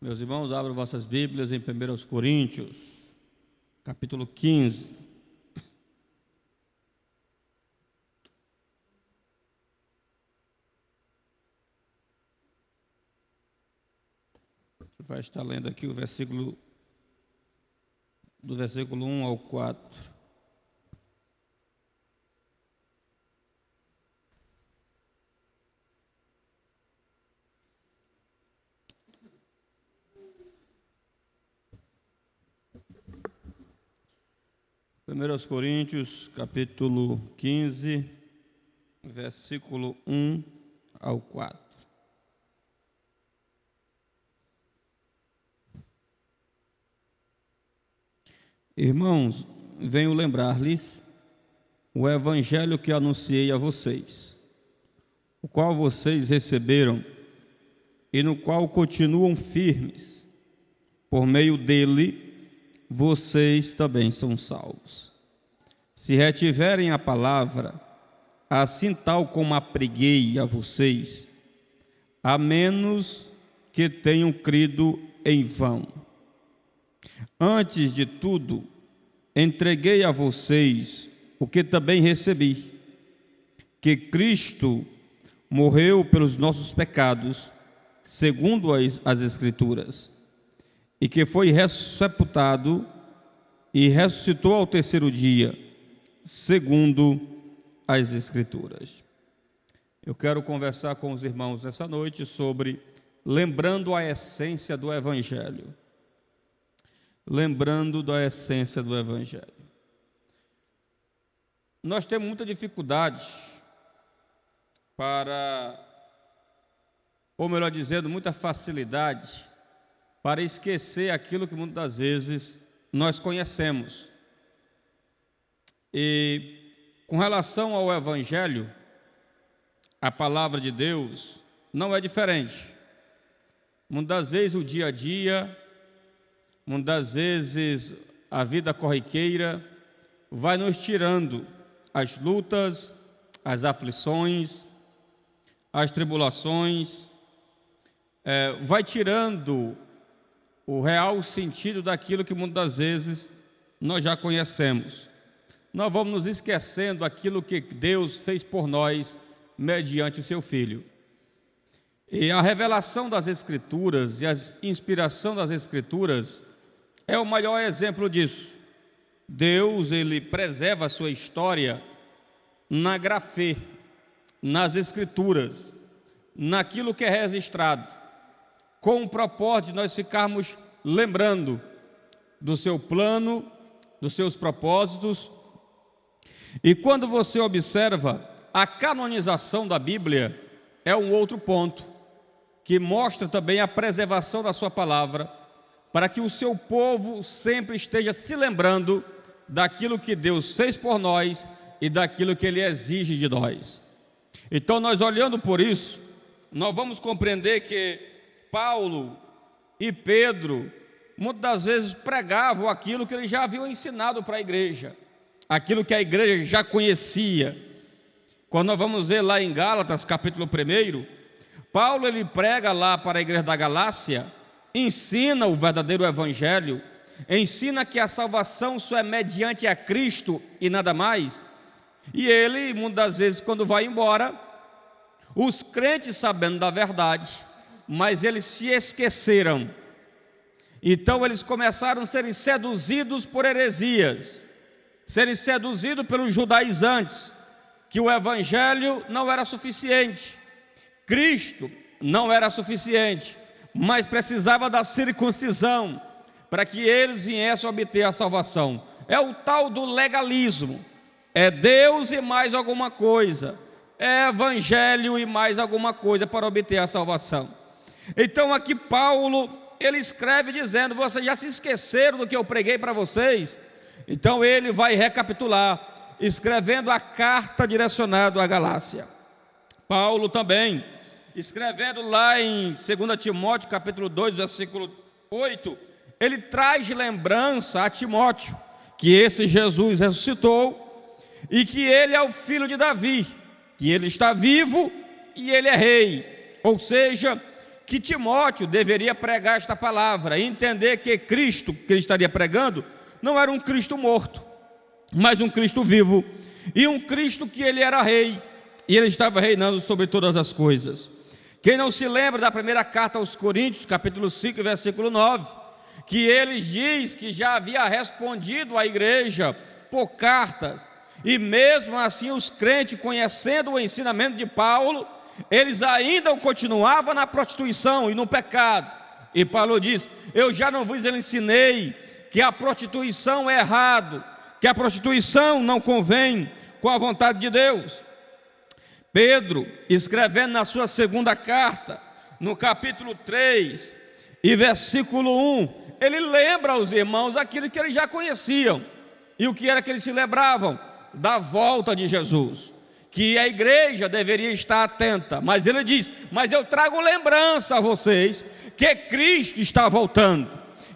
Meus irmãos, abram vossas Bíblias em 1 Coríntios, capítulo 15. Você vai estar lendo aqui o versículo, do versículo 1 ao 4. Primeiros Coríntios, capítulo 15, versículo 1 ao 4. Irmãos, venho lembrar-lhes o evangelho que anunciei a vocês, o qual vocês receberam e no qual continuam firmes. Por meio dele, vocês também são salvos. Se retiverem a palavra, assim tal como a preguei a vocês, a menos que tenham crido em vão. Antes de tudo, entreguei a vocês o que também recebi, que Cristo morreu pelos nossos pecados, segundo as Escrituras, e que foi sepultado e ressuscitou ao terceiro dia, segundo as Escrituras. Eu quero conversar com os irmãos nessa noite sobre lembrando a essência do Evangelho. Lembrando da essência do Evangelho. Nós temos muita dificuldade ou melhor dizendo, muita facilidade para esquecer aquilo que muitas das vezes nós conhecemos. E com relação ao Evangelho, a palavra de Deus não é diferente. Muitas das vezes o dia a dia, muitas das vezes a vida corriqueira vai nos tirando as lutas, as aflições, as tribulações, vai tirando o real sentido daquilo que muitas das vezes nós já conhecemos. Nós vamos nos esquecendo daquilo que Deus fez por nós mediante o seu Filho. E a revelação das Escrituras e a inspiração das Escrituras é o maior exemplo disso. Deus, ele preserva a sua história na grafê, nas Escrituras, naquilo que é registrado, com o propósito de nós ficarmos lembrando do seu plano, dos seus propósitos. E quando você observa a canonização da Bíblia, é um outro ponto, que mostra também a preservação da sua palavra, para que o seu povo sempre esteja se lembrando daquilo que Deus fez por nós e daquilo que Ele exige de nós. Então, nós olhando por isso, nós vamos compreender que Paulo e Pedro, muitas das vezes pregavam aquilo que eles já haviam ensinado para a igreja, aquilo que a igreja já conhecia. Quando nós vamos ver lá em Gálatas, capítulo 1, Paulo ele prega lá para a igreja da Galácia, ensina o verdadeiro evangelho, ensina que a salvação só é mediante a Cristo e nada mais. E ele, muitas das vezes, quando vai embora, os crentes sabendo da verdade, mas eles se esqueceram. Então eles começaram a serem seduzidos por heresias, serem seduzidos pelos judaizantes, que o evangelho não era suficiente, Cristo não era suficiente, mas precisava da circuncisão para que eles viessem a obter a salvação. É o tal do legalismo, é Deus e mais alguma coisa, é evangelho e mais alguma coisa para obter a salvação. Então aqui Paulo, ele escreve dizendo: vocês já se esqueceram do que eu preguei para vocês? Então ele vai recapitular, escrevendo a carta direcionada à Galácia. Paulo também, escrevendo lá em 2 Timóteo, capítulo 2, versículo 8, ele traz de lembrança a Timóteo que esse Jesus ressuscitou e que ele é o filho de Davi, que ele está vivo e ele é rei, ou seja, que Timóteo deveria pregar esta palavra e entender que Cristo, que ele estaria pregando, não era um Cristo morto, mas um Cristo vivo, e um Cristo que ele era rei, e ele estava reinando sobre todas as coisas. Quem não se lembra da primeira carta aos Coríntios, capítulo 5, versículo 9, que ele diz que já havia respondido à igreja por cartas, e mesmo assim os crentes, conhecendo o ensinamento de Paulo, eles ainda continuavam na prostituição e no pecado. E Paulo diz: eu já não vos ensinei que a prostituição é errado, que a prostituição não convém com a vontade de Deus. Pedro, escrevendo na sua segunda carta, no capítulo 3 e versículo 1, ele lembra aos irmãos aquilo que eles já conheciam. E o que era que eles se lembravam? Da volta de Jesus, que a igreja deveria estar atenta. Mas ele diz: mas eu trago lembrança a vocês que Cristo está voltando,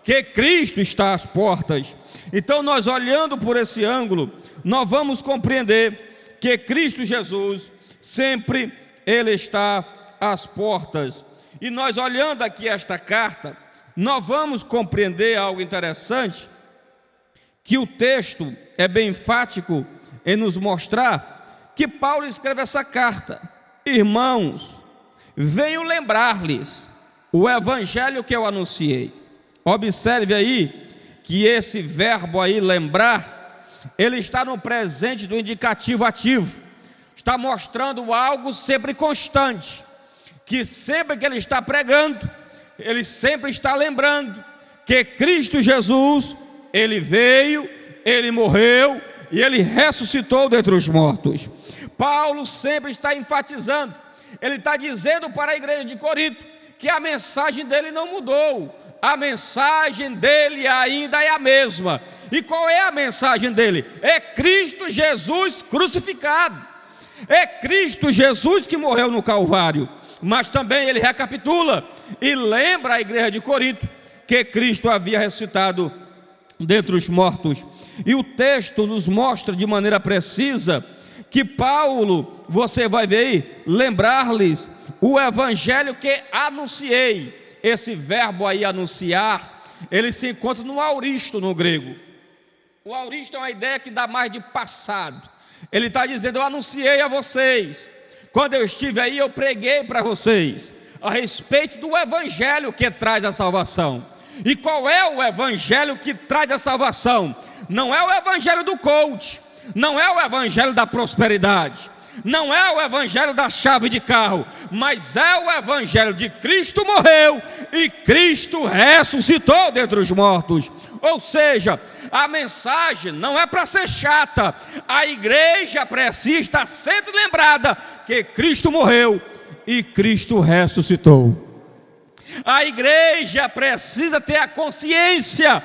que Cristo está às portas. Então nós, olhando por esse ângulo, nós vamos compreender que Cristo Jesus sempre ele está às portas. E nós, olhando aqui esta carta, nós vamos compreender algo interessante, que o texto é bem enfático em nos mostrar que Paulo escreve essa carta: irmãos, venho lembrar-lhes o evangelho que eu anunciei. Observe aí que esse verbo aí, lembrar, ele está no presente do indicativo ativo, está mostrando algo sempre constante, que sempre que ele está pregando, ele sempre está lembrando que Cristo Jesus, ele veio, ele morreu e ele ressuscitou dentre os mortos. Paulo sempre está enfatizando, ele está dizendo para a igreja de Corinto que a mensagem dele não mudou, a mensagem dele ainda é a mesma. E qual é a mensagem dele? É Cristo Jesus crucificado, é Cristo Jesus que morreu no Calvário. Mas também ele recapitula e lembra a igreja de Corinto que Cristo havia ressuscitado dentre os mortos. E o texto nos mostra de maneira precisa que Paulo, você vai ver aí, lembrar-lhes o evangelho que anunciei. Esse verbo aí, anunciar, ele se encontra no auristo no grego. O auristo é uma ideia que dá mais de passado. Ele está dizendo: eu anunciei a vocês, quando eu estive aí eu preguei para vocês a respeito do evangelho que traz a salvação. E qual é o evangelho que traz a salvação? Não é o evangelho do coach, não é o evangelho da prosperidade, não é o evangelho da chave de carro, mas é o evangelho de Cristo morreu e Cristo ressuscitou dentre os mortos. Ou seja, a mensagem não é para ser chata, a igreja precisa estar sempre lembrada que Cristo morreu e Cristo ressuscitou. A igreja precisa ter a consciência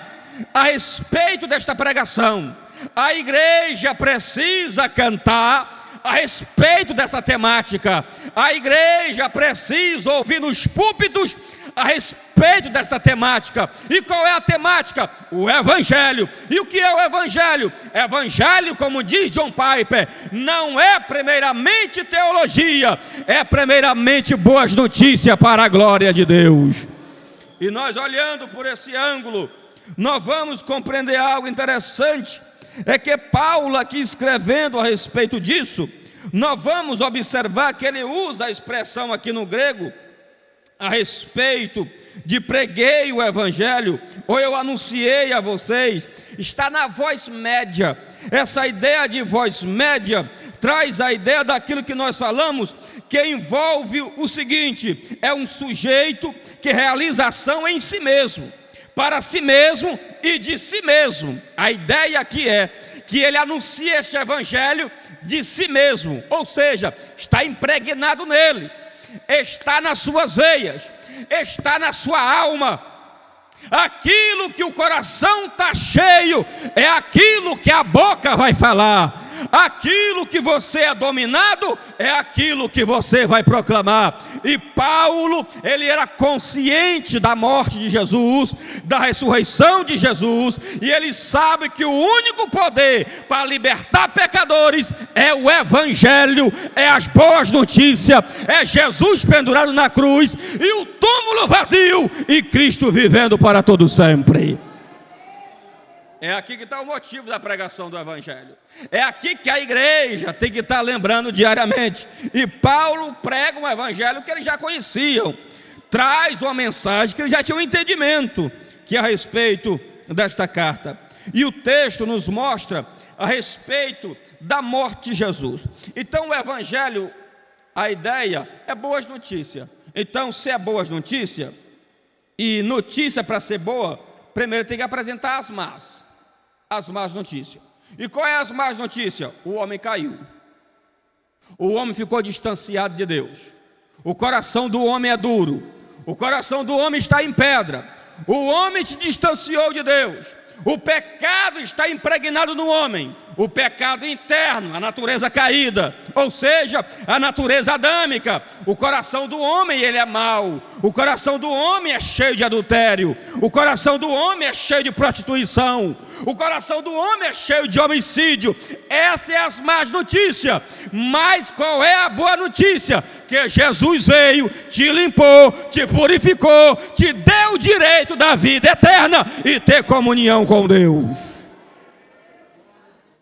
a respeito desta pregação. A igreja precisa cantar a respeito dessa temática. A igreja precisa ouvir nos púlpitos a respeito dessa temática. E qual é a temática? O evangelho. E o que é o evangelho? Evangelho, como diz John Piper, não é primeiramente teologia, é primeiramente boas notícias para a glória de Deus. E nós, olhando por esse ângulo, nós vamos compreender algo interessante. É que Paulo, aqui escrevendo a respeito disso, nós vamos observar que ele usa a expressão aqui no grego a respeito de preguei o evangelho, ou eu anunciei a vocês, está na voz média. Essa ideia de voz média traz a ideia daquilo que nós falamos, que envolve o seguinte: é um sujeito que realiza ação em si mesmo, para si mesmo e de si mesmo. A ideia aqui é que ele anuncia este evangelho de si mesmo, ou seja, está impregnado nele, está nas suas veias, está na sua alma. Aquilo que o coração está cheio é aquilo que a boca vai falar. aquilo que você é dominado é aquilo que você vai proclamar. E Paulo, ele era consciente da morte de Jesus, da ressurreição de Jesus, e ele sabe que o único poder para libertar pecadores é o Evangelho, é as boas notícias, é Jesus pendurado na cruz e o túmulo vazio e Cristo vivendo para todo sempre. É aqui que está o motivo da pregação do Evangelho. É aqui que a igreja tem que estar lembrando diariamente. E Paulo prega um Evangelho que eles já conheciam. Traz uma mensagem que eles já tinham entendimento, que é a respeito desta carta. E o texto nos mostra a respeito da morte de Jesus. Então o Evangelho, a ideia é boas notícias. Então, se é boas notícias, e notícia para ser boa, primeiro tem que apresentar as más notícias. E qual é as más notícias? O homem caiu. O homem ficou distanciado de Deus. O coração do homem é duro. O coração do homem está em pedra. O homem se distanciou de Deus. O pecado está impregnado no homem. O pecado interno, a natureza caída, ou seja, a natureza adâmica. O coração do homem, ele é mau. O coração do homem é cheio de adultério. O coração do homem é cheio de prostituição. O coração do homem é cheio de homicídio. Essas são as más notícias. Mas qual é a boa notícia? Que Jesus veio, te limpou, te purificou, te deu o direito da vida eterna e ter comunhão com Deus.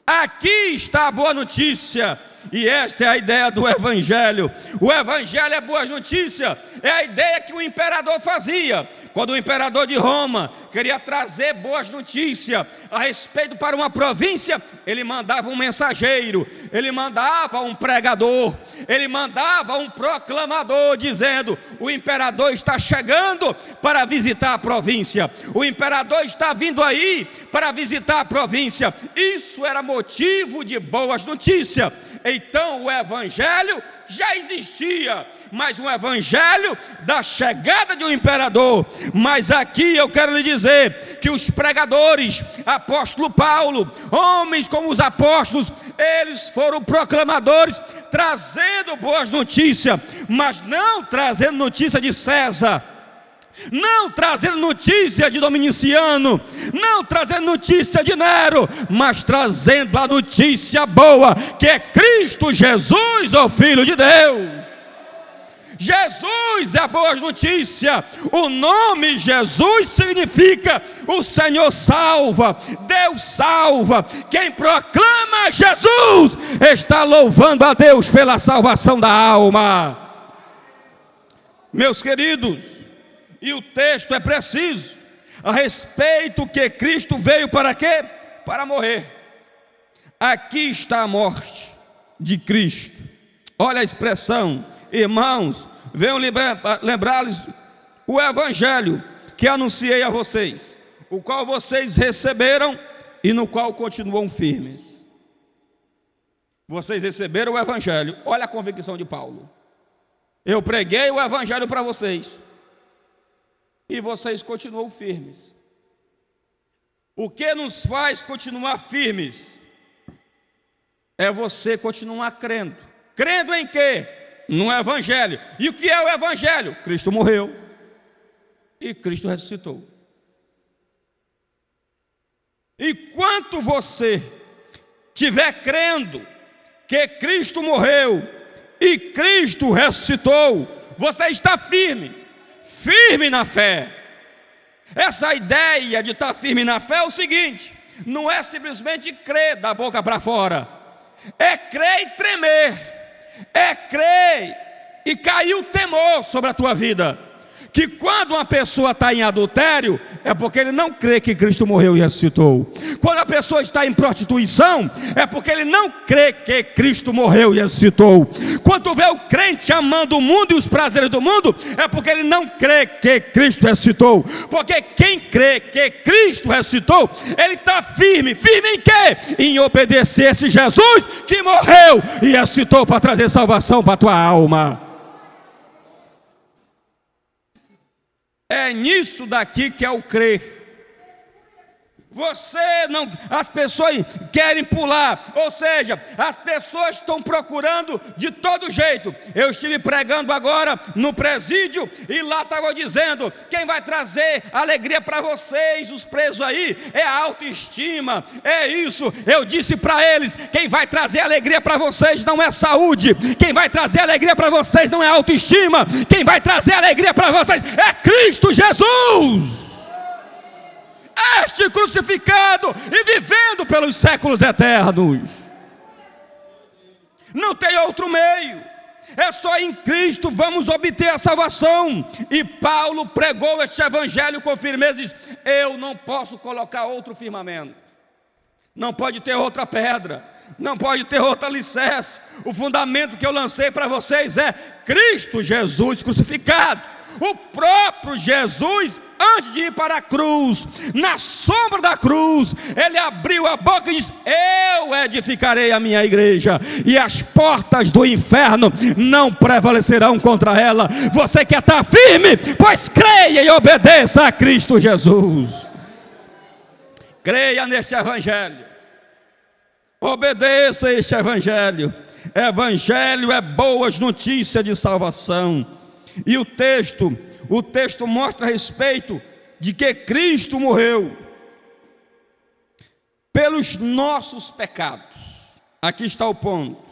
Aqui está a boa notícia. E esta é a ideia do Evangelho. O Evangelho é boas notícias. É a ideia que o imperador fazia. Quando o imperador de Roma queria trazer boas notícias a respeito para uma província, ele mandava um mensageiro, ele mandava um pregador, ele mandava um proclamador dizendo: o imperador está chegando para visitar a província, o imperador está vindo aí para visitar a província. Isso era motivo de boas notícias. Então o Evangelho já existia, mas um Evangelho da chegada de um imperador. Mas aqui eu quero lhe dizer que os pregadores, apóstolo Paulo, homens como os apóstolos, eles foram proclamadores, trazendo boas notícias, mas não trazendo notícia de César, não trazendo notícia de Dominiciano, não trazendo notícia de Nero, mas trazendo a notícia boa, que é Cristo Jesus, o Filho de Deus. Jesus é a boa notícia. O nome Jesus significa o Senhor salva, Deus salva. Quem proclama Jesus está louvando a Deus pela salvação da alma. Meus queridos, e o texto é preciso a respeito que Cristo veio para quê? Para morrer. Aqui está a morte de Cristo. Olha a expressão, irmãos, venham lembrar-lhes o Evangelho que anunciei a vocês, o qual vocês receberam e no qual continuam firmes. Vocês receberam o Evangelho. Olha a convicção de Paulo. Eu preguei o Evangelho para vocês e vocês continuam firmes. O que nos faz continuar firmes é você continuar crendo. Crendo em quê? No Evangelho. E o que é o Evangelho? Cristo morreu e Cristo ressuscitou. Enquanto você estiver crendo que Cristo morreu e Cristo ressuscitou, você está firme. Firme na fé. Essa ideia de estar firme na fé é o seguinte: não é simplesmente crer da boca para fora, é crer e tremer, é crer e cair o temor sobre a tua vida. Que quando uma pessoa está em adultério, é porque ele não crê que Cristo morreu e ressuscitou. Quando a pessoa está em prostituição, é porque ele não crê que Cristo morreu e ressuscitou. Quando tu vê o crente amando o mundo e os prazeres do mundo, é porque ele não crê que Cristo ressuscitou. Porque quem crê que Cristo ressuscitou, ele está firme. Firme em quê? Em obedecer esse Jesus que morreu e ressuscitou para trazer salvação para a tua alma. É nisso daqui que é o crer. Você não, as pessoas querem pular, ou seja, as pessoas estão procurando de todo jeito. Eu estive pregando agora no presídio e lá estava dizendo: quem vai trazer alegria para vocês, os presos aí, é a autoestima, é isso. Eu disse para eles: quem vai trazer alegria para vocês não é saúde, quem vai trazer alegria para vocês não é autoestima, quem vai trazer alegria para vocês é Cristo Jesus. Este crucificado e vivendo pelos séculos eternos. Não tem outro meio. É só em Cristo vamos obter a salvação. E Paulo pregou este evangelho com firmeza. Diz: eu não posso colocar outro firmamento. Não pode ter outra pedra. Não pode ter outra alicerce. O fundamento que eu lancei para vocês é Cristo Jesus crucificado. O próprio Jesus, antes de ir para a cruz, na sombra da cruz, ele abriu a boca e disse: eu edificarei a minha igreja, e as portas do inferno não prevalecerão contra ela. Você quer estar firme? Pois creia e obedeça a Cristo Jesus. Creia neste evangelho, obedeça a este evangelho. Evangelho é boas notícias de salvação. E o texto mostra a respeito de que Cristo morreu pelos nossos pecados. Aqui está o ponto.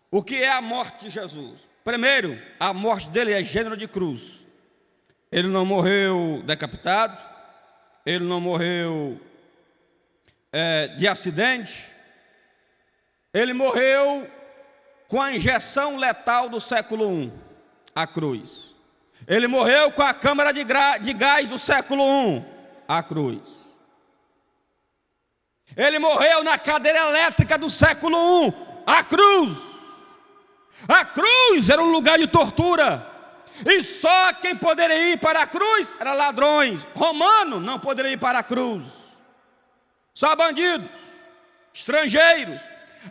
O que é a morte de Jesus? Primeiro, a morte dele é gênero de cruz. Ele não morreu decapitado, ele não morreu de acidente, ele morreu com a injeção letal do século I. A cruz. Ele morreu com a câmara de gás do século I. A cruz. Ele morreu na cadeira elétrica do século I. A cruz. A cruz era um lugar de tortura. E só quem poderia ir para a cruz eram ladrões. Romano não poderia ir para a cruz. Só bandidos, estrangeiros,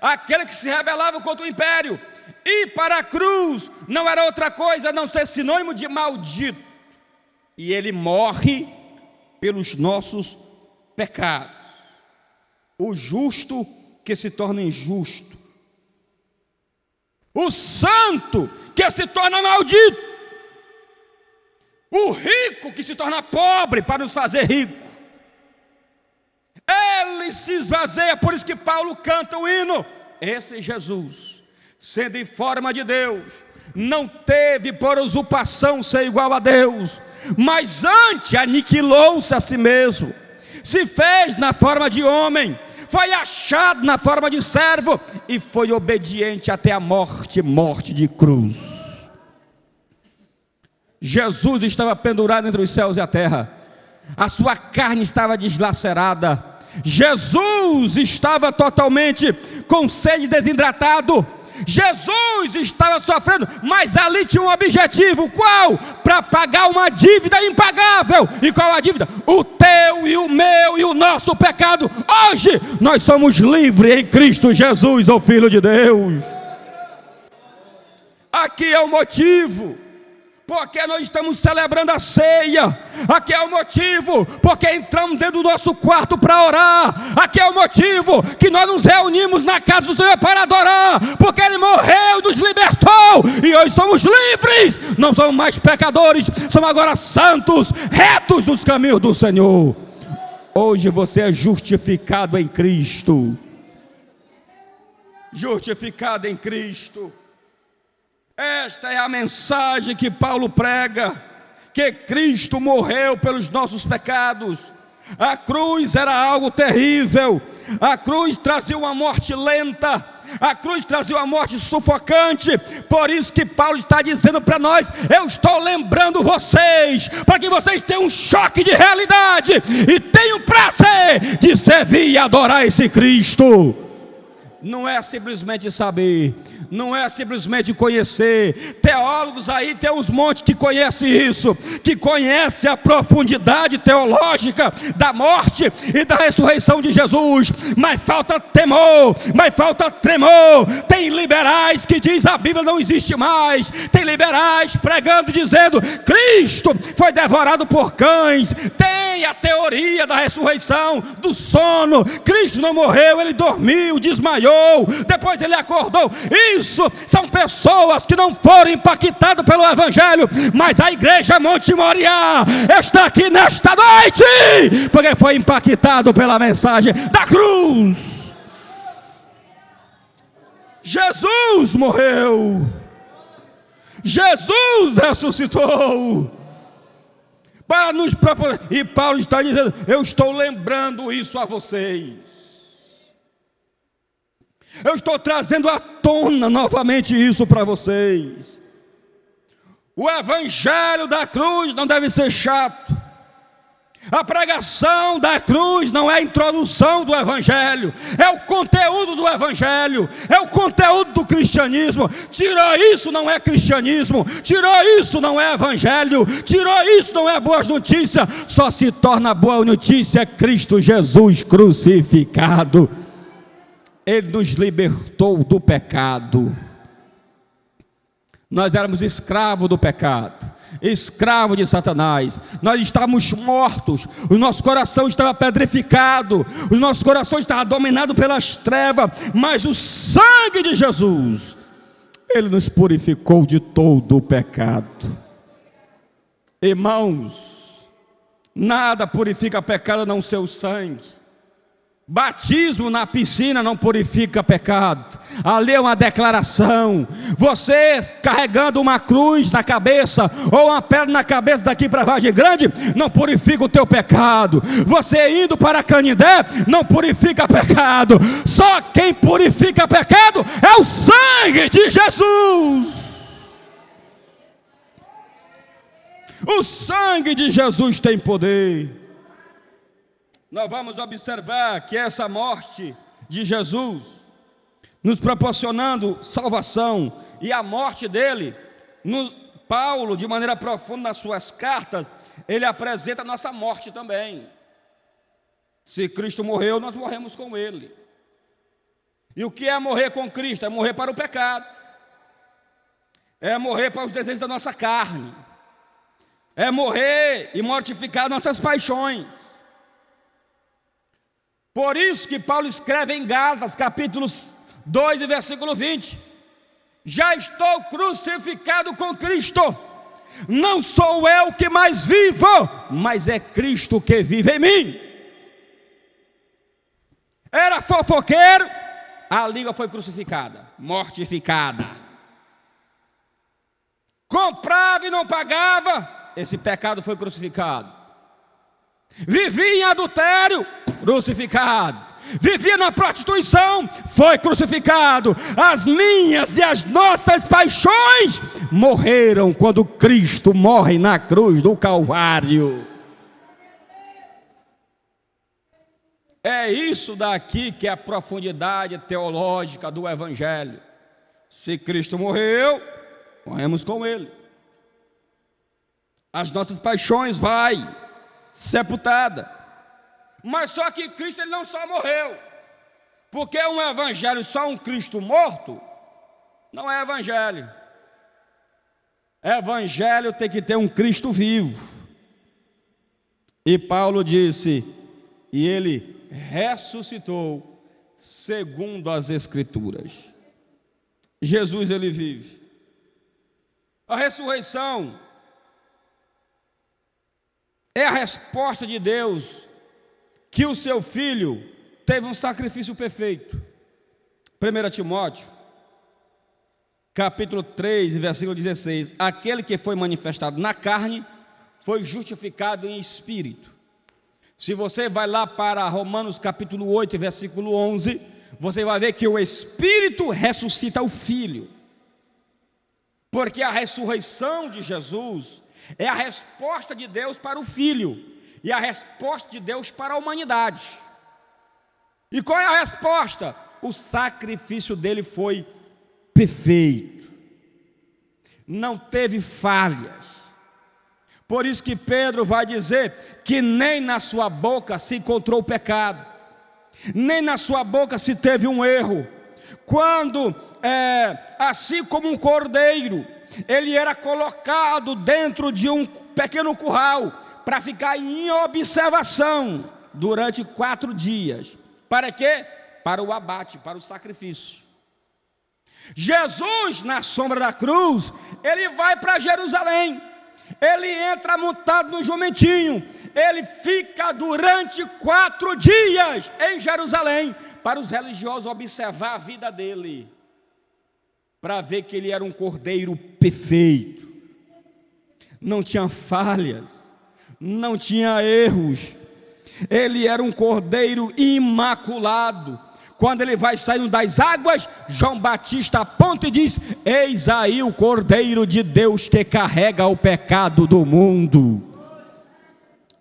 aquele que se rebelava contra o império. Ir para a cruz não era outra coisa a não ser sinônimo de maldito. E ele morre pelos nossos pecados. O justo que se torna injusto. O santo que se torna maldito. O rico que se torna pobre para nos fazer rico. Ele se esvazia, por isso que Paulo canta o hino. Esse Jesus, sendo em forma de Deus, não teve por usurpação ser igual a Deus, mas antes aniquilou-se a si mesmo, se fez na forma de homem, foi achado na forma de servo e foi obediente até a morte, morte de cruz. Jesus estava pendurado entre os céus e a terra, a sua carne estava deslacerada, Jesus estava totalmente com sede, desidratado. Jesus estava sofrendo, mas ali tinha um objetivo. Qual? Para pagar uma dívida impagável. E qual a dívida? O teu e o meu e o nosso pecado. Hoje nós somos livres em Cristo Jesus, o Filho de Deus. Aqui é o motivo porque nós estamos celebrando a ceia. Aqui é o motivo porque entramos dentro do nosso quarto para orar. Aqui é o motivo que nós nos reunimos na casa do Senhor para adorar, porque Ele morreu, nos libertou e hoje somos livres. Não somos mais pecadores, somos agora santos, retos nos caminhos do Senhor. Hoje você é justificado em Cristo. Justificado em Cristo. Esta é a mensagem que Paulo prega, que Cristo morreu pelos nossos pecados. A cruz era algo terrível, a cruz trazia uma morte lenta, a cruz trazia uma morte sufocante. Por isso que Paulo está dizendo para nós: eu estou lembrando vocês, para que vocês tenham um choque de realidade e tenham prazer de servir e adorar esse Cristo. não é simplesmente saber, não é simplesmente conhecer. Teólogos aí tem uns montes que conhecem isso, que conhecem a profundidade teológica da morte e da ressurreição de Jesus, mas falta temor, mas falta tremor. Tem liberais que diz a Bíblia não existe mais, tem liberais pregando dizendo Cristo foi devorado por cães. Tem a teoria da ressurreição, do sono. Cristo não morreu, ele dormiu, desmaiou, depois ele acordou. Isso são pessoas que não foram impactadas pelo Evangelho, mas a igreja Monte Moriá está aqui nesta noite porque foi impactado pela mensagem da cruz. Jesus morreu, Jesus ressuscitou para nos propor... E Paulo está dizendo: eu estou lembrando isso a vocês, eu estou trazendo à tona novamente isso para vocês. O evangelho da cruz não deve ser chato. A pregação da cruz não é a introdução do evangelho, é o conteúdo do evangelho, é o conteúdo do cristianismo. Tirou isso não é cristianismo, tirou isso não é evangelho, tirou isso não é boas notícias. Só se torna boa notícia Cristo Jesus crucificado. Ele nos libertou do pecado. Nós éramos escravos do pecado, escravo de Satanás. Nós estávamos mortos, o nosso coração estava pedrificado, o nosso coração estava dominado pelas trevas, mas o sangue de Jesus, ele nos purificou de todo o pecado. Irmãos, nada purifica pecado a não ser o sangue. Batismo na piscina não purifica pecado. Ali é uma declaração. Você carregando uma cruz na cabeça ou uma pedra na cabeça daqui para Vargem Grande não purifica o teu pecado. Você indo para Canindé não purifica pecado. Só quem purifica pecado é o sangue de Jesus. O sangue de Jesus tem poder. Nós vamos observar que essa morte de Jesus, nos proporcionando salvação, e a morte dele, Paulo, de maneira profunda nas suas cartas, ele apresenta a nossa morte também. Se Cristo morreu, nós morremos com ele. E o que é morrer com Cristo? É morrer para o pecado, é morrer para os desejos da nossa carne, é morrer e mortificar nossas paixões. Por isso que Paulo escreve em Gálatas, capítulo 2 e versículo 20: já estou crucificado com Cristo, não sou eu que mais vivo, mas é Cristo que vive em mim. Era fofoqueiro, a língua foi crucificada, mortificada. Comprava e não pagava, esse pecado foi crucificado. Vivia em adultério, crucificado. Vivia na prostituição, foi crucificado. As minhas e as nossas paixões morreram quando Cristo morre na cruz do Calvário. É isso daqui que é a profundidade teológica do Evangelho. Se Cristo morreu, morremos com Ele. As nossas paixões vai sepultada. Mas só que Cristo ele não só morreu, porque um evangelho só um Cristo morto não é evangelho. Evangelho tem que ter um Cristo vivo. E Paulo disse: e ele ressuscitou segundo as Escrituras. Jesus ele vive. A ressurreição é a resposta de Deus que o seu Filho teve um sacrifício perfeito. 1 Timóteo, capítulo 3, versículo 16: aquele que foi manifestado na carne foi justificado em espírito. Se você vai lá para Romanos capítulo 8, versículo 11, você vai ver que o Espírito ressuscita o Filho. Porque a ressurreição de Jesus é a resposta de Deus para o Filho e a resposta de Deus para a humanidade. E qual é a resposta? o sacrifício dele foi perfeito, não teve falhas. Por isso que Pedro vai dizer que nem na sua boca se encontrou pecado, nem na sua boca se teve um erro. Quando, assim como um cordeiro, ele era colocado dentro de um pequeno curral, para ficar em observação durante 4 dias. Para quê? Para o abate, para o sacrifício. Jesus, na sombra da cruz, ele vai para Jerusalém, ele entra montado no jumentinho, ele fica durante 4 dias em Jerusalém, para os religiosos observar a vida dele, para ver que ele era um cordeiro perfeito, não tinha falhas, não tinha erros, ele era um cordeiro imaculado. Quando ele vai saindo das águas, João Batista aponta e diz: eis aí o Cordeiro de Deus que carrega o pecado do mundo.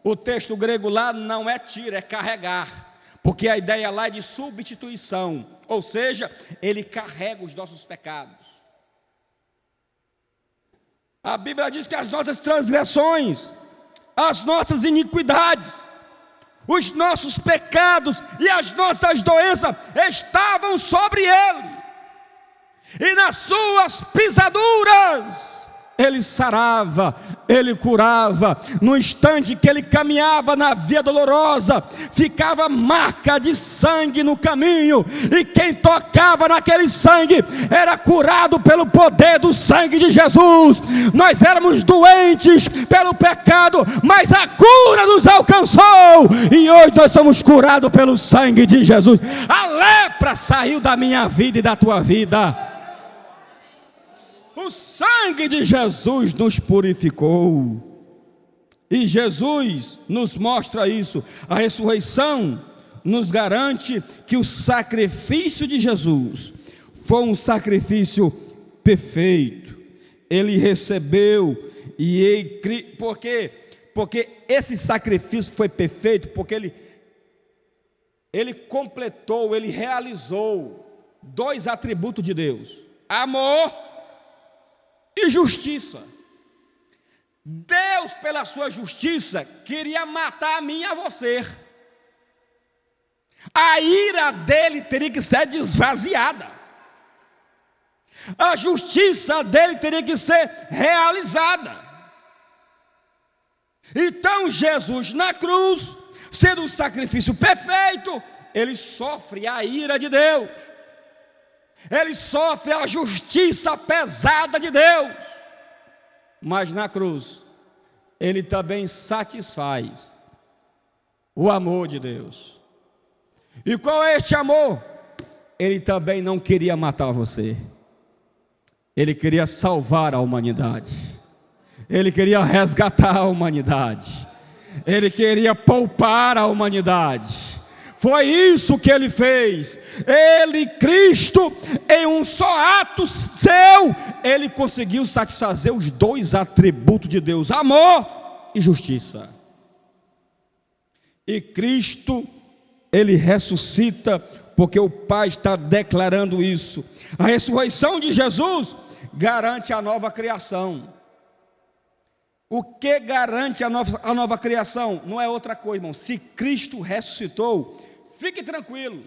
O texto grego lá não é tira, é carregar, porque a ideia lá é de substituição, ou seja, ele carrega os nossos pecados. A Bíblia diz que as nossas transgressões, as nossas iniquidades, os nossos pecados e as nossas doenças estavam sobre ele, e nas suas pisaduras ele sarava, ele curava. No instante que ele caminhava na via dolorosa, ficava marca de sangue no caminho, e quem tocava naquele sangue era curado pelo poder do sangue de Jesus. Nós éramos doentes pelo pecado, mas a cura nos alcançou, e hoje nós somos curados pelo sangue de Jesus. A lepra saiu da minha vida e da tua vida. O sangue de Jesus nos purificou, e Jesus nos mostra isso. A ressurreição nos garante que o sacrifício de Jesus foi um sacrifício perfeito. Ele recebeu, porque esse sacrifício foi perfeito, porque ele completou, ele realizou 2 atributos de Deus: amor e justiça. Deus, pela sua justiça, queria matar a mim e a você. A ira dele teria que ser desvaziada, a justiça dele teria que ser realizada. Então Jesus na cruz, sendo um sacrifício perfeito, ele sofre a ira de Deus, ele sofre a justiça pesada de Deus, mas na cruz ele também satisfaz o amor de Deus. E qual é este amor? Ele também não queria matar você, ele queria salvar a humanidade, ele queria resgatar a humanidade, ele queria poupar a humanidade. Foi isso que ele fez. Ele, Cristo, em um só ato seu, ele conseguiu satisfazer os 2 atributos de Deus: amor e justiça. E Cristo, ele ressuscita, porque o Pai está declarando isso. A ressurreição de Jesus garante a nova criação. O que garante a nova criação? Não é outra coisa, irmão. Se Cristo ressuscitou, fique tranquilo,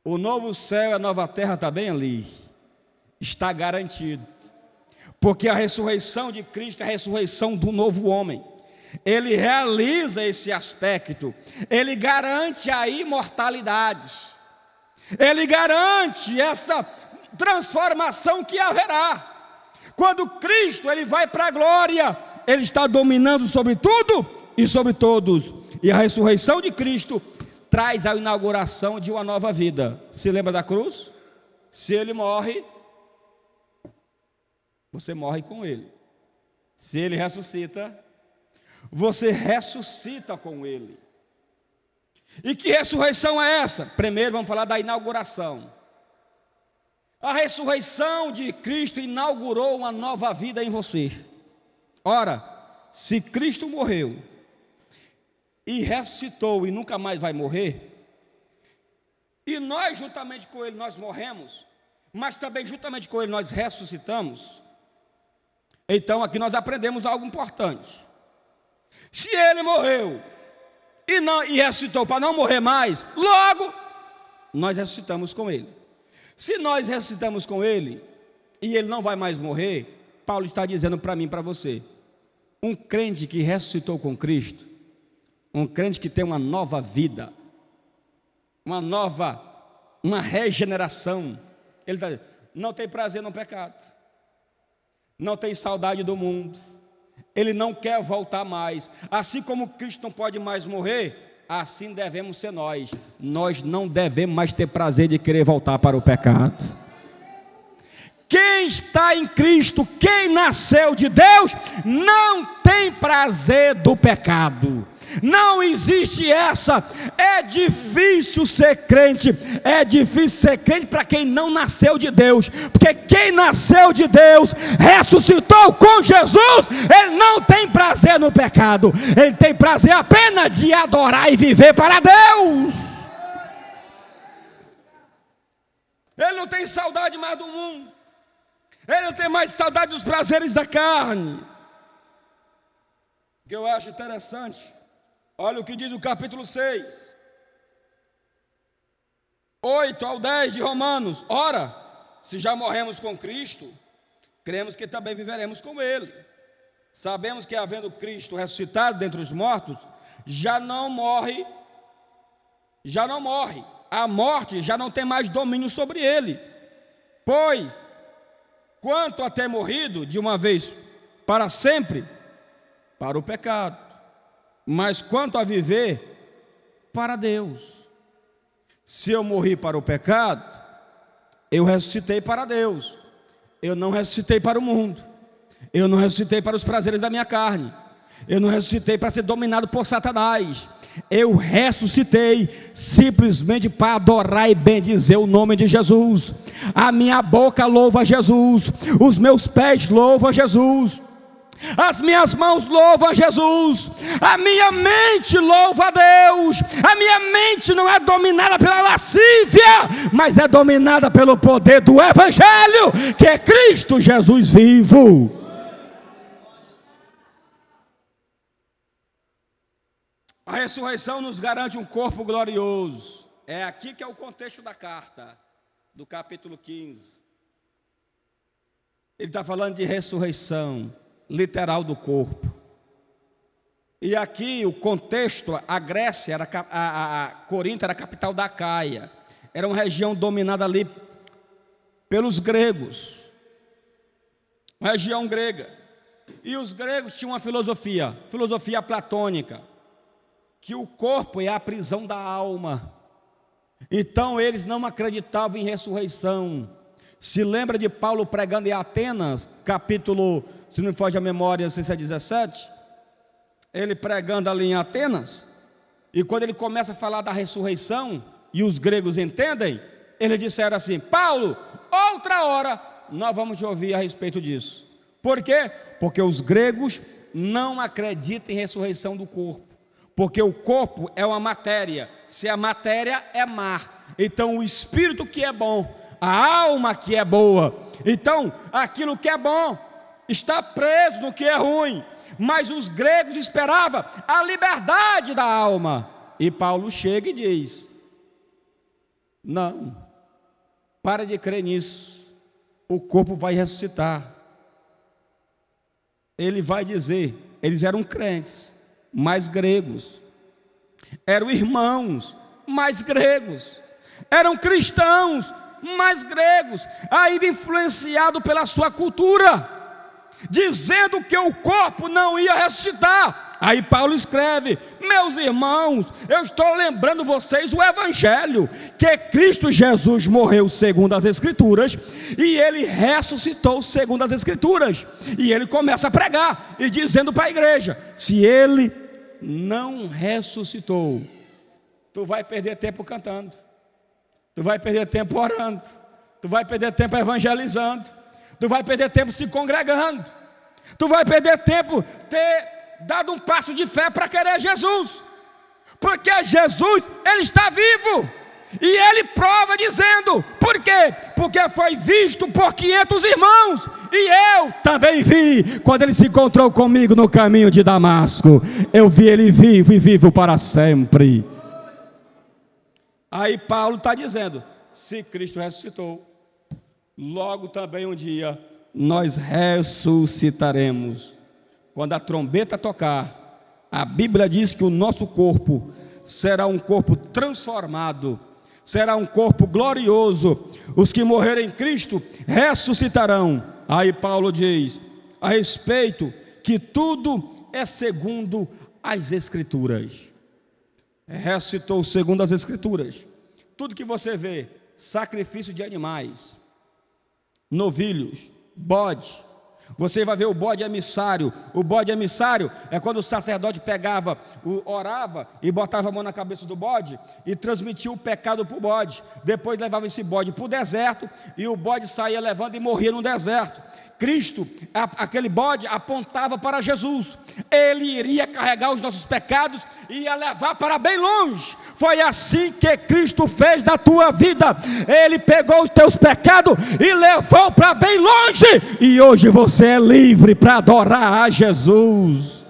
o novo céu e a nova terra está bem ali, está garantido, porque a ressurreição de Cristo é a ressurreição do novo homem. Ele realiza esse aspecto, ele garante a imortalidade, ele garante essa transformação que haverá. Quando Cristo ele vai para a glória, ele está dominando sobre tudo e sobre todos, e a ressurreição de Cristo traz a inauguração de uma nova vida. Se lembra da cruz? Se ele morre, você morre com ele. Se ele ressuscita, você ressuscita com ele. E que ressurreição é essa? Primeiro vamos falar da inauguração. A ressurreição de Cristo inaugurou uma nova vida em você. Ora, se Cristo morreu e ressuscitou e nunca mais vai morrer, e nós juntamente com ele nós morremos, mas também juntamente com ele nós ressuscitamos, então aqui nós aprendemos algo importante. Se ele morreu e ressuscitou para não morrer mais, logo nós ressuscitamos com ele. Se nós ressuscitamos com ele e ele não vai mais morrer, Paulo está dizendo para mim e para você: um crente que ressuscitou com Cristo, um crente que tem uma nova vida, uma regeneração, ele não tem prazer no pecado, não tem saudade do mundo, ele não quer voltar mais. Assim como Cristo não pode mais morrer, assim devemos ser nós. Nós não devemos mais ter prazer de querer voltar para o pecado. Quem está em Cristo, quem nasceu de Deus, não tem prazer do pecado. Não existe essa. É difícil ser crente. É difícil ser crente para quem não nasceu de Deus. Porque quem nasceu de Deus, ressuscitou com Jesus, ele não tem prazer no pecado. Ele tem prazer apenas de adorar e viver para Deus. Ele não tem saudade mais do mundo. Ele não tem mais saudade dos prazeres da carne. O que eu acho interessante, olha o que diz o capítulo 6, 8 ao 10 de Romanos. Ora, se já morremos com Cristo, cremos que também viveremos com Ele. Sabemos que, havendo Cristo ressuscitado dentre os mortos, já não morre. A morte já não tem mais domínio sobre ele. Pois, quanto a ter morrido de uma vez para sempre, para o pecado, mas quanto a viver, para Deus. Se eu morri para o pecado, eu ressuscitei para Deus. Eu não ressuscitei para o mundo. Eu não ressuscitei para os prazeres da minha carne. Eu não ressuscitei para ser dominado por Satanás. Eu ressuscitei simplesmente para adorar e bendizer o nome de Jesus. A minha boca louva a Jesus, os meus pés louvam a Jesus, as minhas mãos louvam a Jesus, a minha mente louva a Deus. A minha mente não é dominada pela lascívia, mas é dominada pelo poder do Evangelho, que é Cristo Jesus vivo. A ressurreição nos garante um corpo glorioso. É aqui que é o contexto da carta, do capítulo 15. Ele está falando de ressurreição literal do corpo. E aqui o contexto, a Grécia, a Corinto era a capital da Acaia. Era uma região dominada ali pelos gregos. Uma região grega. E os gregos tinham uma filosofia platônica, que o corpo é a prisão da alma. Então eles não acreditavam em ressurreição. Se lembra de Paulo pregando em Atenas, capítulo, se não me foge a memória, não sei se é 17, ele pregando ali em Atenas, e quando ele começa a falar da ressurreição, e os gregos entendem, eles disseram assim: Paulo, outra hora nós vamos te ouvir a respeito disso. Por quê? Porque os gregos não acreditam em ressurreição do corpo. Porque o corpo é uma matéria. Se a matéria é má, então o espírito que é bom, a alma que é boa, então aquilo que é bom está preso no que é ruim. Mas os gregos esperavam a liberdade da alma. E Paulo chega e diz: não, para de crer nisso. O corpo vai ressuscitar. Ele vai dizer, eles eram crentes, mais gregos, eram irmãos, mais gregos, eram cristãos, mais gregos, ainda influenciado pela sua cultura, dizendo que o corpo não ia ressuscitar. Aí Paulo escreve: meus irmãos, eu estou lembrando vocês o Evangelho, que Cristo Jesus morreu segundo as Escrituras, e Ele ressuscitou segundo as Escrituras. E ele começa a pregar, e dizendo para a igreja: se Ele não ressuscitou, tu vai perder tempo cantando, tu vai perder tempo orando, tu vai perder tempo evangelizando, tu vai perder tempo se congregando, tu vai perder tempo ter dado um passo de fé para querer Jesus, porque Jesus, Ele está vivo, E ele prova dizendo: por quê? Porque foi visto por 500 irmãos, e eu também vi, quando ele se encontrou comigo no caminho de Damasco. Eu vi ele vivo e vivo para sempre. Aí Paulo está dizendo: se Cristo ressuscitou, logo também um dia nós ressuscitaremos. Quando a trombeta tocar, a Bíblia diz que o nosso corpo será um corpo transformado, será um corpo glorioso. Os que morrerem em Cristo ressuscitarão. Aí Paulo diz a respeito que tudo é segundo as Escrituras. Ressuscitou segundo as Escrituras. Tudo que você vê, sacrifício de animais, novilhos, bode, você vai ver o bode emissário. O bode emissário é quando o sacerdote pegava, orava e botava a mão na cabeça do bode e transmitia o pecado para o bode. Depois levava esse bode para o deserto e o bode saía levando e morria no deserto. Cristo, aquele bode apontava para Jesus. Ele iria carregar os nossos pecados e ia levar para bem longe. Foi assim que Cristo fez da tua vida. Ele pegou os teus pecados e levou para bem longe. E hoje você é livre para adorar a Jesus.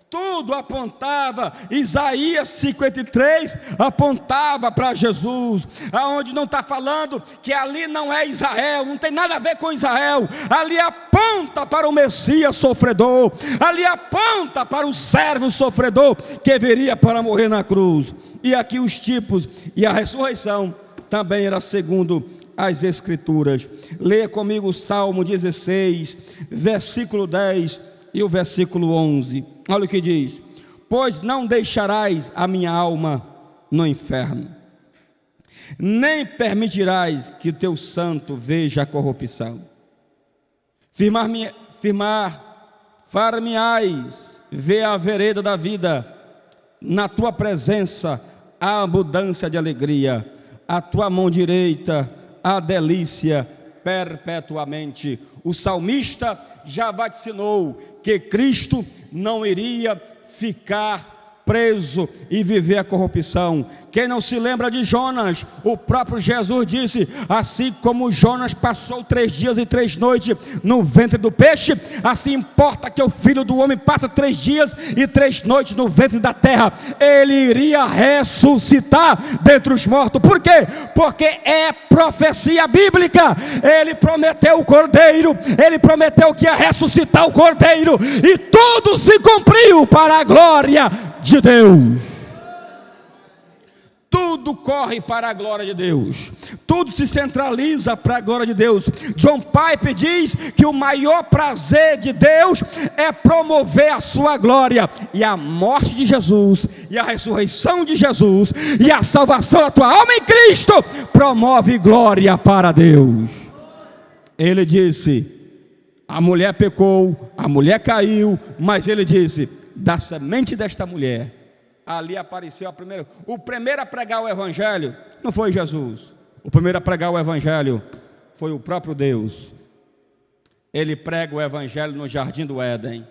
Tudo apontava, Isaías 53 apontava para Jesus, aonde não está falando que ali não é Israel, não tem nada a ver com Israel, ali aponta para o Messias sofredor, ali aponta para o servo sofredor que viria para morrer na cruz. E aqui os tipos e a ressurreição também era segundo as Escrituras. Leia comigo o Salmo 16, versículo 10 e o versículo 11. Olha o que diz: pois não deixarás a minha alma no inferno, nem permitirás que teu santo veja a corrupção. Far-me-ás ver a vereda da vida, na tua presença há abundância de alegria, a tua mão direita há delícia perpetuamente. O salmista já vaticinou que Cristo não iria ficar preso e viver a corrupção. Quem não se lembra de Jonas? O próprio Jesus disse: assim como Jonas passou 3 dias e 3 noites no ventre do peixe, assim importa que o Filho do Homem passa 3 dias e 3 noites no ventre da terra. Ele iria ressuscitar dentre os mortos. Por quê? Porque é profecia bíblica. Ele prometeu o Cordeiro, ele prometeu que ia ressuscitar o Cordeiro, e tudo se cumpriu para a glória de Deus. Tudo corre para a glória de Deus, tudo se centraliza para a glória de Deus. John Piper diz que o maior prazer de Deus é promover a sua glória, e a morte de Jesus, e a ressurreição de Jesus, e a salvação da tua alma em Cristo promove glória para Deus. Ele disse: a mulher pecou, a mulher caiu, mas ele disse: da semente desta mulher. Ali apareceu o primeiro a pregar o Evangelho não foi Jesus. O primeiro a pregar o Evangelho foi o próprio Deus. Ele prega o Evangelho no jardim do Éden.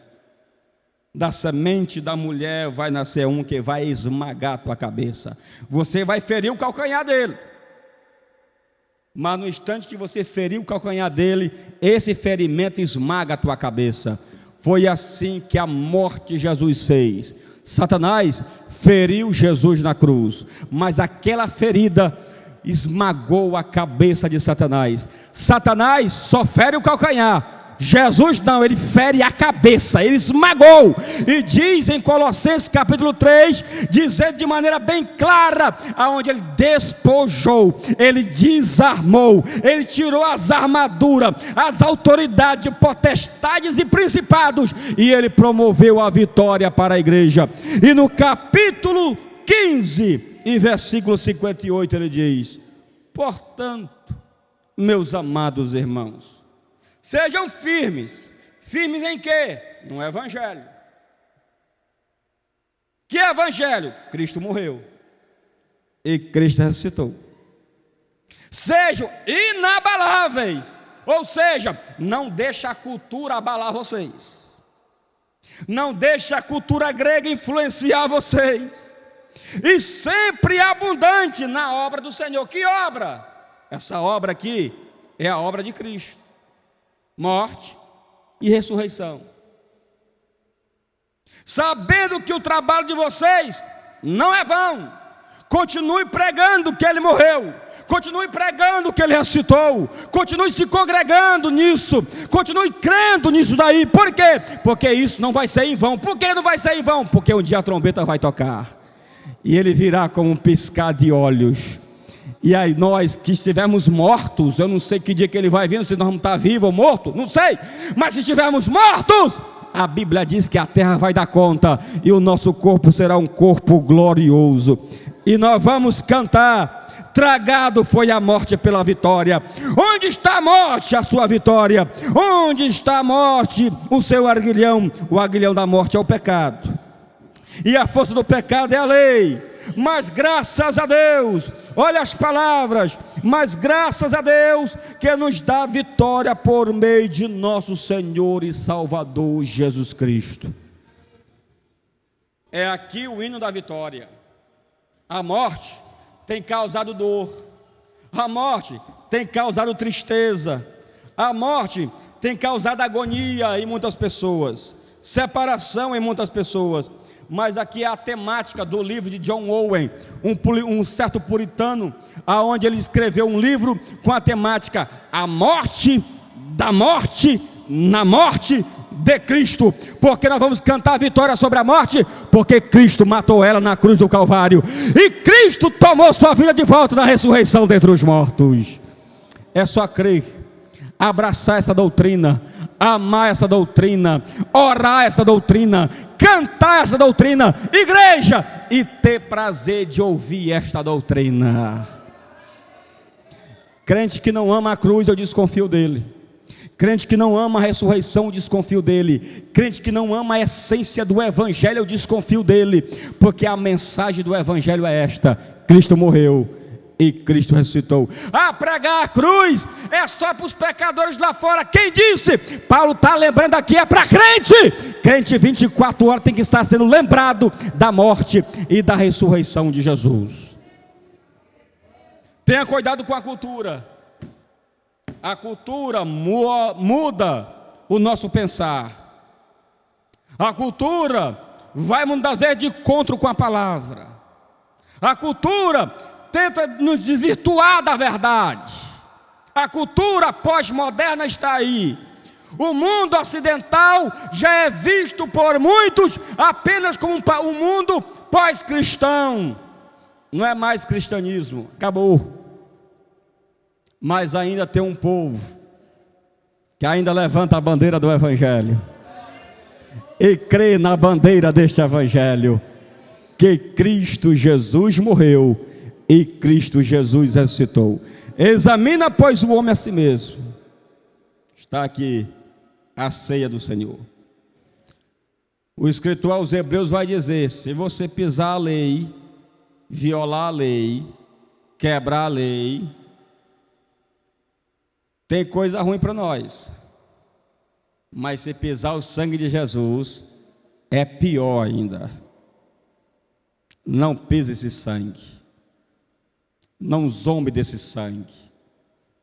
Da semente da mulher vai nascer um que vai esmagar a tua cabeça. Você vai ferir o calcanhar dele, mas no instante que você ferir o calcanhar dele, esse ferimento esmaga a tua cabeça. Foi assim que a morte de Jesus fez. Satanás feriu Jesus na cruz, mas aquela ferida esmagou a cabeça de Satanás. Satanás só fere o calcanhar, Jesus não, ele fere a cabeça, ele esmagou. E diz em Colossenses capítulo 3, dizendo de maneira bem clara, aonde ele despojou, ele desarmou, ele tirou as armaduras, as autoridades, potestades e principados, e ele promoveu a vitória para a igreja. E no capítulo 15 e versículo 58 ele diz: portanto, meus amados irmãos, sejam firmes. Firmes em quê? No Evangelho. Que Evangelho? Cristo morreu e Cristo ressuscitou. Sejam inabaláveis, ou seja, não deixa a cultura abalar vocês, não deixa a cultura grega influenciar vocês. e sempre abundante na obra do Senhor. Que obra? Essa obra aqui é a obra de Cristo, morte e ressurreição. Sabendo que o trabalho de vocês não é vão, continue pregando que Ele morreu, continue pregando que Ele ressuscitou, continue se congregando nisso, continue crendo nisso daí. Por quê? Porque isso não vai ser em vão. Por que não vai ser em vão? Porque um dia a trombeta vai tocar e Ele virá como um piscar de olhos. E aí nós que estivermos mortos, eu não sei que dia que Ele vai vir, se nós vamos estar vivos ou mortos, não sei, mas se estivermos mortos, a Bíblia diz que a terra vai dar conta e o nosso corpo será um corpo glorioso. E nós vamos cantar: tragado foi a morte pela vitória. Onde está a morte, a sua vitória? Onde está a morte, o seu aguilhão? O aguilhão da morte é o pecado, e a força do pecado é a lei. Mas graças a Deus, olha as palavras, mas graças a Deus que nos dá vitória por meio de nosso Senhor e Salvador Jesus Cristo. É aqui o hino da vitória. A morte tem causado dor, a morte tem causado tristeza, a morte tem causado agonia em muitas pessoas, separação em muitas pessoas. Mas aqui é a temática do livro de John Owen, um certo puritano, aonde ele escreveu um livro com a temática: a morte da morte na morte de Cristo. Porque nós vamos cantar a vitória sobre a morte, porque Cristo matou ela na cruz do Calvário, e Cristo tomou sua vida de volta na ressurreição dentre os mortos. É só crer, abraçar essa doutrina, amar essa doutrina, orar essa doutrina, cantar essa doutrina, igreja, e ter prazer de ouvir esta doutrina. Crente que não ama a cruz, eu desconfio dele. Crente que não ama a ressurreição, eu desconfio dele. Crente que não ama a essência do evangelho, eu desconfio dele. Porque a mensagem do evangelho é esta: Cristo morreu e Cristo ressuscitou. Pregar a cruz é só para os pecadores lá fora. Quem disse? Paulo está lembrando aqui, é para crente. Crente 24 horas tem que estar sendo lembrado da morte e da ressurreição de Jesus. Tenha cuidado com a cultura. A cultura muda o nosso pensar. A cultura vai muitas vezes de encontro com a palavra. A cultura tenta nos desvirtuar da verdade. A cultura pós-moderna está aí. O mundo ocidental já é visto por muitos apenas como um mundo pós-cristão. Não é mais cristianismo, acabou. Mas ainda tem um povo que ainda levanta a bandeira do evangelho e crê na bandeira deste evangelho, que Cristo Jesus morreu e Cristo Jesus ressuscitou. Examina, pois, o homem a si mesmo. Está aqui a ceia do Senhor. O escritor aos Hebreus vai dizer: se você pisar a lei, violar a lei, quebrar a lei, tem coisa ruim para nós. Mas se pisar o sangue de Jesus, é pior ainda. Não pise esse sangue. Não zombe desse sangue.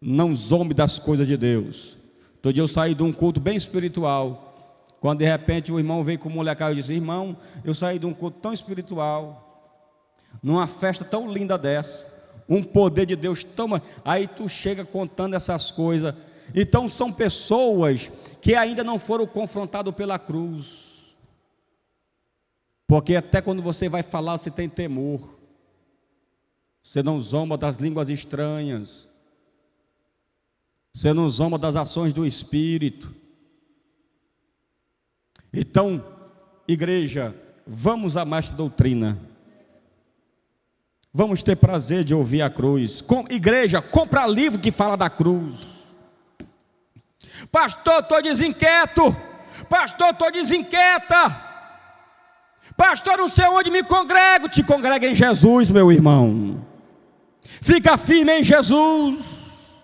Não zombe das coisas de Deus. Todo dia eu saí de um culto bem espiritual, quando de repente o irmão veio com o molecada e disse: irmão, eu saí de um culto tão espiritual, numa festa tão linda dessa, um poder de Deus tão... Aí tu chega contando essas coisas. Então são pessoas que ainda não foram confrontadas pela cruz, porque até quando você vai falar, você tem temor. Você não zomba das línguas estranhas, você não zomba das ações do Espírito. Então, igreja, vamos amar esta doutrina. Vamos ter prazer de ouvir a cruz. Igreja, compra livro que fala da cruz. Pastor, estou desinquieto. Pastor, estou desinquieta. Pastor, não sei onde me congrego. Te congrega em Jesus, meu irmão. Fica firme em Jesus.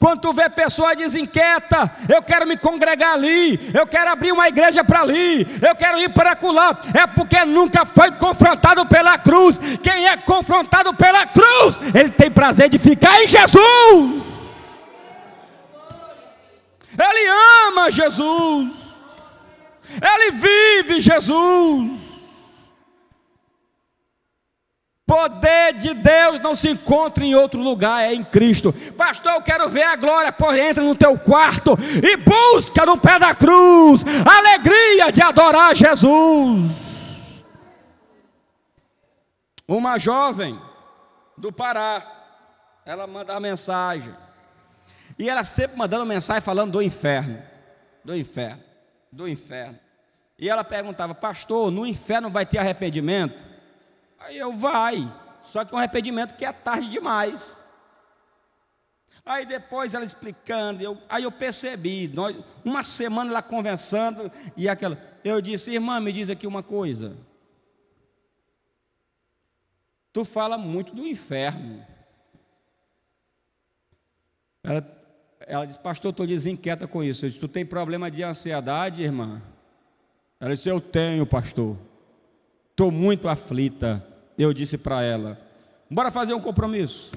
Quando tu vê pessoa desinquieta, eu quero me congregar ali, eu quero abrir uma igreja para ali, eu quero ir para acolá, é porque nunca foi confrontado pela cruz. Quem é confrontado pela cruz, ele tem prazer de ficar em Jesus. Ele ama Jesus, ele vive Jesus. Poder de Deus não se encontra em outro lugar, é em Cristo. Pastor, eu quero ver a glória. Pois entra no teu quarto e busca no pé da cruz a alegria de adorar Jesus. Uma jovem do Pará, ela manda uma mensagem, e ela sempre mandando mensagem falando do inferno, do inferno, do inferno. E ela perguntava: pastor, no inferno vai ter arrependimento? Aí eu: vai, só que um arrependimento que é tarde demais. Aí depois ela explicando, aí eu percebi, uma semana lá conversando, e aquela, eu disse: irmã, me diz aqui uma coisa, tu fala muito do inferno. Ela disse: pastor, estou desinquieta com isso. Eu disse: tu tem problema de ansiedade, irmã? Ela disse: eu tenho, pastor, estou muito aflita. Eu disse para ela: bora fazer um compromisso.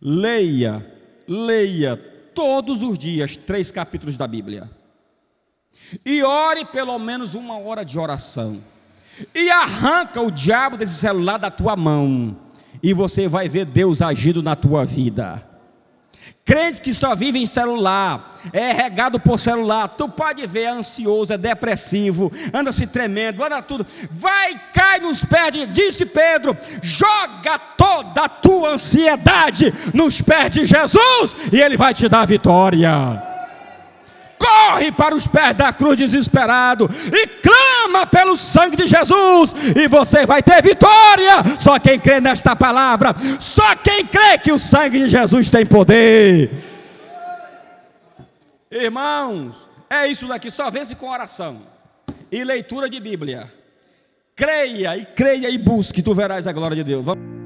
Leia todos os dias 3 capítulos da Bíblia, e ore pelo menos 1 hora de oração, e arranca o diabo desse celular da tua mão, e você vai ver Deus agindo na tua vida. Crente que só vive em celular, é regado por celular, tu pode ver, é ansioso, é depressivo, anda se tremendo, anda tudo, cai nos pés disse Pedro, joga toda a tua ansiedade nos pés de Jesus, e Ele vai te dar a vitória. Corre para os pés da cruz desesperado e clama pelo sangue de Jesus, e você vai ter vitória. Só quem crê nesta palavra, só quem crê que o sangue de Jesus tem poder. Irmãos, é isso daqui, só vence com oração e leitura de Bíblia. Creia e busque, tu verás a glória de Deus. Vamos.